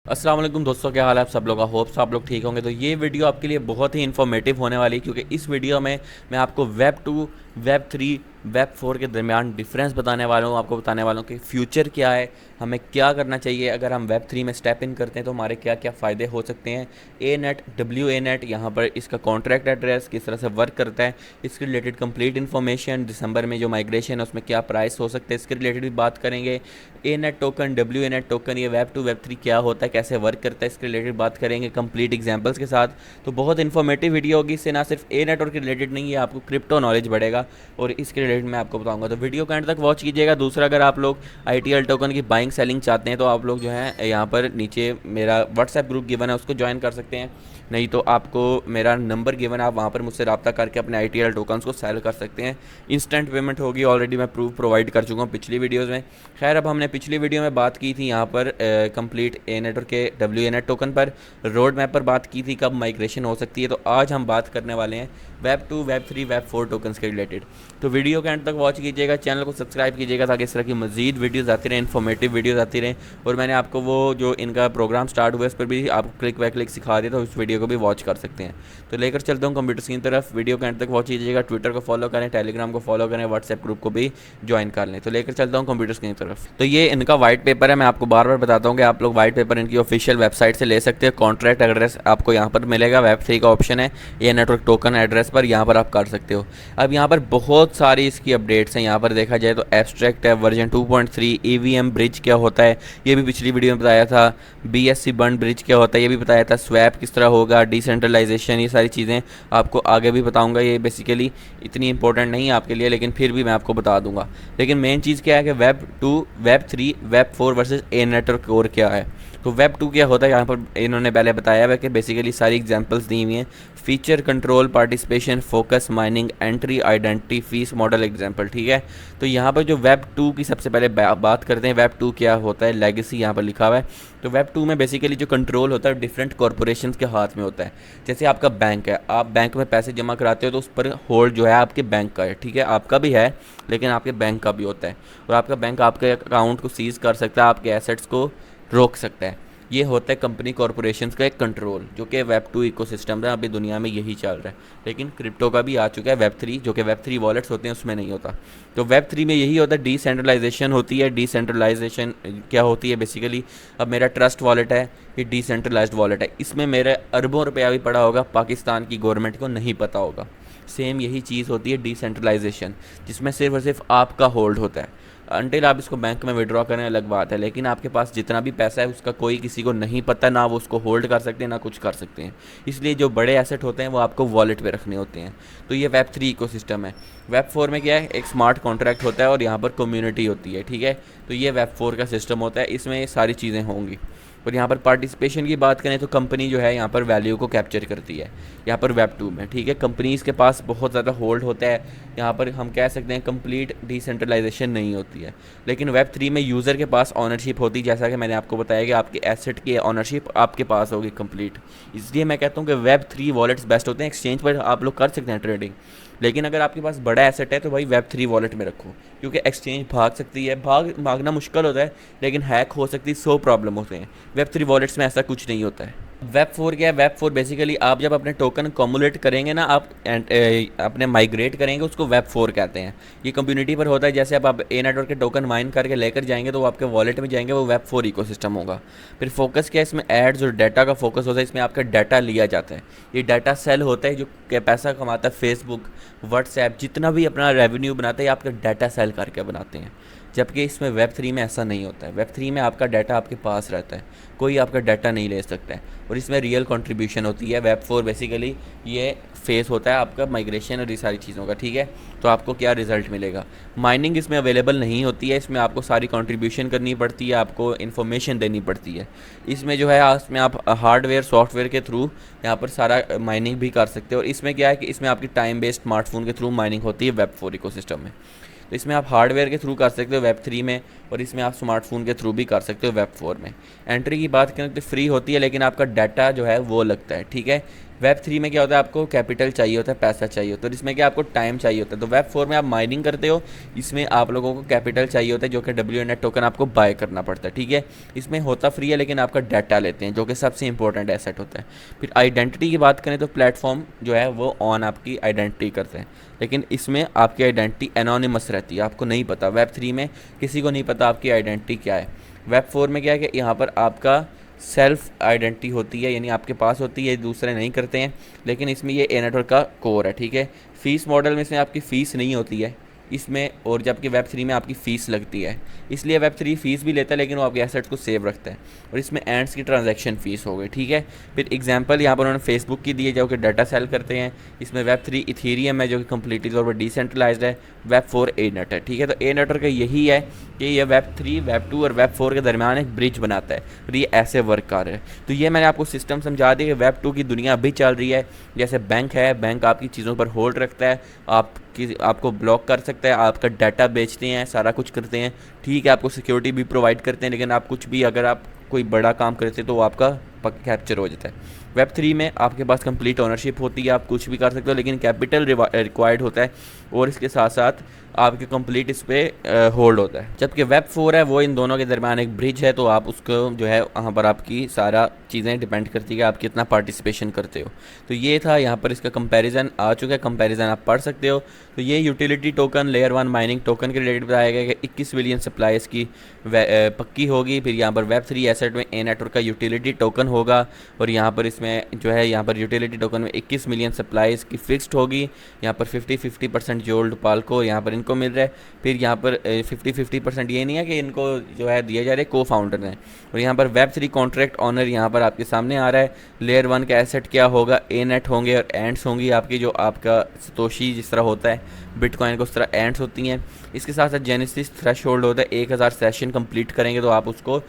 अस्सलाम वालेकुम दोस्तों, क्या हाल है आप सब लोग का। होप्स आप लोग ठीक होंगे। तो ये वीडियो आपके लिए बहुत ही इन्फॉर्मेटिव होने वाली है, क्योंकि इस वीडियो में मैं आपको वेब 2, वेब 3, वेब 4 के दरमियान डिफरेंस बताने वाला हूँ। आपको बताने वाला हूँ कि फ्यूचर क्या है, हमें क्या करना चाहिए। अगर हम वेब 3 में स्टेप इन करते हैं तो हमारे क्या क्या फ़ायदे हो सकते हैं। ए नेट, डब्ल्यू ए नेट, यहाँ पर इसका कॉन्ट्रैक्ट एड्रेस किस तरह से वर्क करता है, इसके रिलेटेड कंप्लीट इन्फॉर्मेशन, दिसंबर में जो माइग्रेशन है उसमें क्या प्राइस हो सकते हैं, इसके रिलेटेड भी बात करेंगे। A net token, W a net token, ये वेब 2, वेब 3 क्या होता है, कैसे वर्क करता है, इसके रिलेटेड बात करेंगे कंप्लीट एग्जांपल्स के साथ। तो बहुत इन्फॉर्मेटिव वीडियो होगी। इससे ना सिर्फ ए नेटवर्क के रिलेटेड नहीं है, आपको क्रिप्टो नॉलेज बढ़ेगा और इसके रिलेटेड मैं आपको बताऊंगा। तो वीडियो को एंड तक वॉच कीजिएगा। दूसरा, अगर आप लोग ITL टोकन की बाइंग सेलिंग चाहते हैं तो आप लोग जो है यहाँ पर नीचे मेरा व्हाट्सएप ग्रुप गिवन है, उसको ज्वाइन कर सकते हैं। नहीं तो आपको मेरा नंबर गिवन है, आप वहाँ पर मुझसे रब्ता करके अपने ITL टोकन्स को सेल कर सकते हैं। इंस्टेंट पेमेंट होगी, ऑलरेडी मैं प्रूफ प्रोवाइड कर चुका हूँ पिछली वीडियोज़ में। खैर, अब हमने पिछली वीडियो में बात की थी यहाँ पर कंप्लीट ए नेटवर्क के डब्ल्यू ए नेट टोकन पर, रोड मैप पर बात की थी कब माइग्रेशन हो सकती है। तो आज हम बात करने वाले हैं वेब 2, वेब 3, वेब 4 टोकन्स के रिलेटेड। तो वीडियो के एंड तक वॉच कीजिएगा, चैनल को सब्सक्राइब कीजिएगा ताकि इस तरह की मजीद वीडियोज़ आती रहें, इन्फॉर्मेटिव वीडियोज़ आती रहें। और मैंने आपको वो जो इनका प्रोग्राम स्टार्ट हुआ है उस पर भी आपको क्लिक बाय क्लिक सिखा दिया, तो उस वीडियो को भी वॉच कर सकते हैं। तो लेकर चलता हूँ कंप्यूटर स्क्रीन तरफ। वीडियो के एंड तक वॉच कीजिएगा, ट्विटर को फॉलो करें, टेलीग्राम को फॉलो करें, व्हाट्सएप ग्रुप को भी ज्वाइन कर लें। तो लेकर चलता हूँ कंप्यूटर स्क्रीन तरफ। तो ये इनका वाइट पेपर है। मैं आपको बार बार बताता हूँ कि आप लोग वाइट पेपर इनकी ऑफिशियल वेबसाइट से ले सकते हैं। कॉन्ट्रैक्ट एड्रेस आपको यहाँ पर मिलेगा, वेब 3 का ऑप्शन है, ये नेटवर्क टोकन एड्रेस पर यहाँ पर आप कर सकते हो। अब यहाँ पर बहुत सारी इसकी अपडेट्स हैं। यहाँ पर देखा जाए तो एब्स्ट्रैक्ट है, वर्जन 2.3, EVM ब्रिज क्या होता है ये भी पिछली वीडियो में बताया था, BSC बंड ब्रिज क्या होता है ये भी बताया था, स्वैप किस तरह होगा, डिसेंट्रलाइजेशन, ये सारी चीज़ें आपको आगे भी बताऊंगा। ये बेसिकली इतनी इंपॉर्टेंट नहीं है आपके लिए, लेकिन फिर भी मैं आपको बता दूंगा। लेकिन मेन चीज़ क्या है कि web 2, web 3, web 4 versus a network core क्या है। तो वेब 2 क्या होता है, यहाँ पर इन्होंने पहले बताया हुआ कि बेसिकली सारी एग्जांपल्स दी हुई हैं। Feature, control, participation, focus, mining, entry, identity, fees, model, example. ठीक है, तो यहाँ पर जो वेब 2 की सबसे पहले बात करते हैं, वेब 2 क्या होता है, लेगेसी यहाँ पर लिखा हुआ है। तो वेब 2 में बेसिकली जो कंट्रोल होता है डिफरेंट कॉरपोरेशंस के हाथ में होता है। जैसे आपका बैंक है, आप बैंक में पैसे जमा कराते हो तो उस पर होल्ड जो है आपके बैंक का है। ठीक है, आपका भी है लेकिन आपके बैंक का भी होता है, और आपका बैंक आपके अकाउंट को सीज कर सकता है, आपके एसेट्स को रोक सकता है। ये होता है कंपनी कॉरपोरेशंस का एक कंट्रोल, जो कि वेब 2 इकोसिस्टम है। अभी दुनिया में यही चल रहा है, लेकिन क्रिप्टो का भी आ चुका है वेब 3, जो कि वेब 3 वॉलेट्स होते हैं उसमें नहीं होता। तो वेब 3 में यही होता है, डिसेंट्रलाइजेशन होती है। डिसेंट्रलाइजेशन क्या होती है बेसिकली, अब मेरा ट्रस्ट वॉलेट है, ये डिसेंट्रलाइज्ड वॉलेट है, इसमें मेरे अरबों रुपया भी पड़ा होगा, पाकिस्तान की गवर्नमेंट को नहीं पता होगा। सेम यही चीज़ होती है डिसेंट्रलाइजेशन, जिसमें सिर्फ और सिर्फ आपका होल्ड होता है। अनटिल आप इसको बैंक में विड्रॉ करें अलग बात है, लेकिन आपके पास जितना भी पैसा है उसका कोई किसी को नहीं पता, ना वो उसको होल्ड कर सकते हैं ना कुछ कर सकते हैं। इसलिए जो बड़े एसेट होते हैं वो आपको वॉलेट पे रखने होते हैं। तो ये वेब 3 इकोसिस्टम है। वेब 4 में क्या है, एक स्मार्ट कॉन्ट्रैक्ट होता है और यहाँ पर कम्युनिटी होती है। ठीक है, तो ये वेब 4 का सिस्टम होता है, इसमें ये सारी चीज़ें होंगी। और यहाँ पर पार्टिसिपेशन की बात करें तो कंपनी जो है यहाँ पर वैल्यू को कैप्चर करती है यहाँ पर वेब 2 में। ठीक है, कंपनीज़ के पास बहुत ज़्यादा होल्ड होता है, यहाँ पर हम कह सकते हैं कंप्लीट डिसेंट्रलाइजेशन नहीं होती है। लेकिन वेब 3 में यूज़र के पास ऑनरशिप होती है, जैसा कि मैंने आपको बताया कि आपके एसेट की ऑनरशिप आपके पास होगी कंप्लीट। इसलिए मैं कहता हूँ कि वेब 3 वॉलेट्स बेस्ट होते हैं। एक्सचेंज पर आप लोग कर सकते हैं ट्रेडिंग, लेकिन अगर आपके पास बड़ा एसेट है तो भाई वेब 3 वॉलेट में रखो, क्योंकि एक्सचेंज भाग सकती है, भागना मुश्किल होता है लेकिन हैक हो सकती है, 100 प्रॉब्लम होते हैं। वेब 3 वॉलेट्स में ऐसा कुछ नहीं होता है। वेब 4 क्या है, वेब 4 बेसिकली आप जब अपने टोकन कॉमुलेट करेंगे ना, आप अपने माइग्रेट करेंगे, उसको वेब 4 कहते हैं। ये कम्युनिटी पर होता है, जैसे आप ए नेटवर्क के टोकन माइन करके लेकर जाएंगे तो वो आपके वॉलेट में जाएंगे, वो वेब 4 इकोसिस्टम होगा। फिर फोकस क्या है, इसमें एड्स और डाटा का फोकस होता है, इसमें आपका डाटा लिया जाता है। ये डाटा सेल होता है जो पैसा कमाता है, फेसबुक, व्हाट्सएप, जितना भी अपना रेवेन्यू बनाता है, ये आपका डाटा सेल करके बनाते हैं। जबकि इसमें वेब 3 में ऐसा नहीं होता है। वेब 3 में आपका डाटा आपके पास रहता है, कोई आपका डाटा नहीं ले सकता है, और इसमें रियल कंट्रीब्यूशन होती है। वेब 4 बेसिकली ये फेस होता है आपका माइग्रेशन और ये सारी चीज़ों का। ठीक है, तो आपको क्या रिजल्ट मिलेगा, माइनिंग इसमें अवेलेबल नहीं होती है, इसमें आपको सारी कंट्रीब्यूशन करनी पड़ती है, आपको इन्फॉर्मेशन देनी पड़ती है। इसमें जो है इसमें आप हार्डवेयर सॉफ्टवेयर के थ्रू यहाँ पर सारा माइनिंग भी कर सकते हो। और इसमें क्या है कि इसमें आपकी टाइम बेस्ड स्मार्टफोन के थ्रू माइनिंग होती है वेब 4 इकोसिस्टम में। तो इसमें आप हार्डवेयर के थ्रू कर सकते हो वेब 3 में, और इसमें आप स्मार्टफोन के थ्रू भी कर सकते हो वेब 4 में। एंट्री की बात करें तो फ्री होती है, लेकिन आपका डाटा जो है वो लगता है। ठीक है, वेब 3 में क्या होता है, आपको कैपिटल चाहिए होता है, पैसा चाहिए होता है, और इसमें क्या आपको टाइम चाहिए होता है। तो वेब 4 में आप माइनिंग करते हो, इसमें आप लोगों को कैपिटल चाहिए होता है जो कि WNet टोकन आपको बाय करना पड़ता है, ठीक है। इसमें होता फ्री है लेकिन आपका डाटा लेते हैं, जो कि सबसे इंपॉर्टेंट एसेट होता है। फिर आइडेंटिटी की बात करें तो प्लेटफॉर्म जो है वो ऑन आपकी आइडेंटिटी करते हैं, लेकिन इसमें आपकी आइडेंटिटी एनोनिमस रहती है, आपको नहीं पता। वेब 3 में किसी को नहीं पता आपकी आइडेंटिटी क्या है। वेब 4 में क्या है कि यहाँ पर आपका सेल्फ आइडेंटिटी होती है, यानी आपके पास होती है, दूसरे नहीं करते हैं, लेकिन इसमें ये ए नेटवर्क का कोर है, ठीक है। फ़ीस मॉडल में इसमें आपकी फ़ीस नहीं होती है इसमें, और जबकि वेब 3 में आपकी फ़ीस लगती है, इसलिए वेब 3 फ़ीस भी लेता है लेकिन वो आपके एसेट्स को सेव रखता है। और इसमें एंड्स की ट्रांजैक्शन फ़ीस हो गई, ठीक है। फिर एग्जांपल यहाँ पर उन्होंने फेसबुक की दी है जो कि डाटा सेल करते हैं। इसमें वेब 3 इथेरियम है जो कि कम्प्लीटली तौर पर डिसेंट्रलाइज्ड है। वेब 4 ए नेट है, ठीक है। तो ए नेटवर्क का यही है कि ये वेब 3, वेब 2 और वेब 4 के दरमियान एक ब्रिज बनाता है, और ये ऐसे वर्क कर रहा है। तो ये मैंने आपको सिस्टम समझा दिया कि वेब 2 की दुनिया अभी चल रही है। जैसे बैंक है, बैंक आपकी चीज़ों पर होल्ड रखता है, आपको ब्लॉक कर सकता है, आपका डाटा बेचते हैं, सारा कुछ करते हैं, ठीक है। आपको सिक्योरिटी भी प्रोवाइड करते हैं, लेकिन आप कुछ भी अगर आप कोई बड़ा काम करते हैं तो वो आपका कैप्चर हो जाता है। वेब 3 में आपके पास कंप्लीट ओनरशिप होती है, आप कुछ भी कर सकते हो, लेकिन कैपिटल रिक्वायर्ड होता है, और इसके साथ साथ आपके कंप्लीट इस पर होल्ड होता है। जबकि वेब 4 है वो इन दोनों के दरमियान एक ब्रिज है, तो आप उसको जो है वहाँ पर आपकी सारा चीज़ें डिपेंड करती है कि आप कितना पार्टिसिपेशन करते हो। तो ये था, यहाँ पर इसका कंपैरिजन आ चुका है, कंपैरिजन आप पढ़ सकते हो। तो ये utility token layer 1 mining token के रिलेटेड बताया गया कि 21 बिलियन सप्लाई इसकी पक्की होगी। फिर यहाँ पर वेब 3 एसेट में ए नेटवर्क का यूटिलिटी टोकन होगा, और यहाँ पर इसमें जो है यहाँ पर यूटिलिटी टोकन में 21 मिलियन सप्लाई इसकी फिक्स्ड होगी। यहाँ पर 50% जोल्ड पाल को यहाँ पर इनको मिल रहा है। फिर यहाँ पर 50% ये नहीं है कि इनको जो है दिया जा रहा है, को फाउंडर हैं। और यहाँ पर वेब 3 कॉन्ट्रैक्ट ऑनर यहाँ पर आपके सामने आ रहा है। लेयर 1 का एसेट क्या होगा, ए नेट होंगे, और एंड्स होंगी आपकी, जो आपका सतोशी जिस तरह होता है बिटकॉइन को उस तरह एंड्स होती हैं। इसके साथ साथ जेनेसिस थ्रेशोल्ड होता है, 1000 सेशन कंप्लीट करेंगे तो आप उसको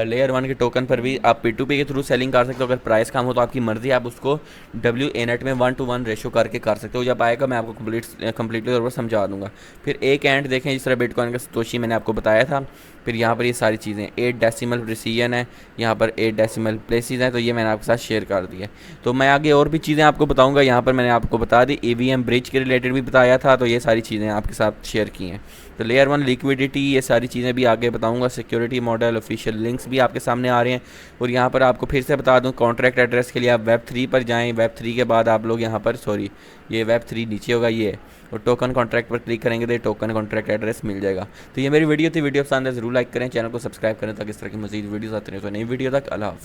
लेयर 1 के टोकन पर भी आप P2P के थ्रू सेलिंग कर सकते हो। अगर प्राइस कम हो तो आपकी मर्जी, आप उसको WA-NET में 1:1 रेशो करके कर सकते हो। जब आएगा मैं आपको कंप्लीटली तौर पर समझा दूंगा। फिर एक एंड देखें जिस तरह बिटकॉइन का सतोशी मैंने आपको बताया था। फिर यहाँ पर ये सारी चीज़ें 8 डेसिमल प्रिसीजन है, यहाँ पर 8 डेसिमल प्लेसेस हैं, तो ये मैंने आपके साथ शेयर कर दिया। तो मैं आगे और भी चीज़ें आपको बताऊँगा। यहाँ पर मैंने आपको बता दी EVM ब्रिज के रिलेटेड भी बताया था, तो ये सारी चीज़ें आपके साथ शेयर की हैं। तो लेयर 1 लिक्विडिटी, ये सारी चीज़ें भी आगे बताऊंगा। सिक्योरिटी मॉडल, ऑफिशियल लिंक्स भी आपके सामने आ रहे हैं। और यहाँ पर आपको फिर से बता दूं, कॉन्ट्रैक्ट एड्रेस के लिए आप वेब 3 पर जाएं। वेब 3 के बाद आप लोग यहाँ पर ये वेब 3 नीचे होगा ये, और टोकन कॉन्ट्रैक्ट पर क्लिक करेंगे तो टोकन कॉन्ट्रैक्ट एड्रेस मिल जाएगा। तो ये मेरी वीडियो थी, वीडियो पसंद है ज़रूर लाइक करें, चैनल को सब्सक्राइब करें ताकि इस तरह की मज़ीद वीडियोस आते रहें। तो नई वीडियो तक अल्लाह हाफ़िज़।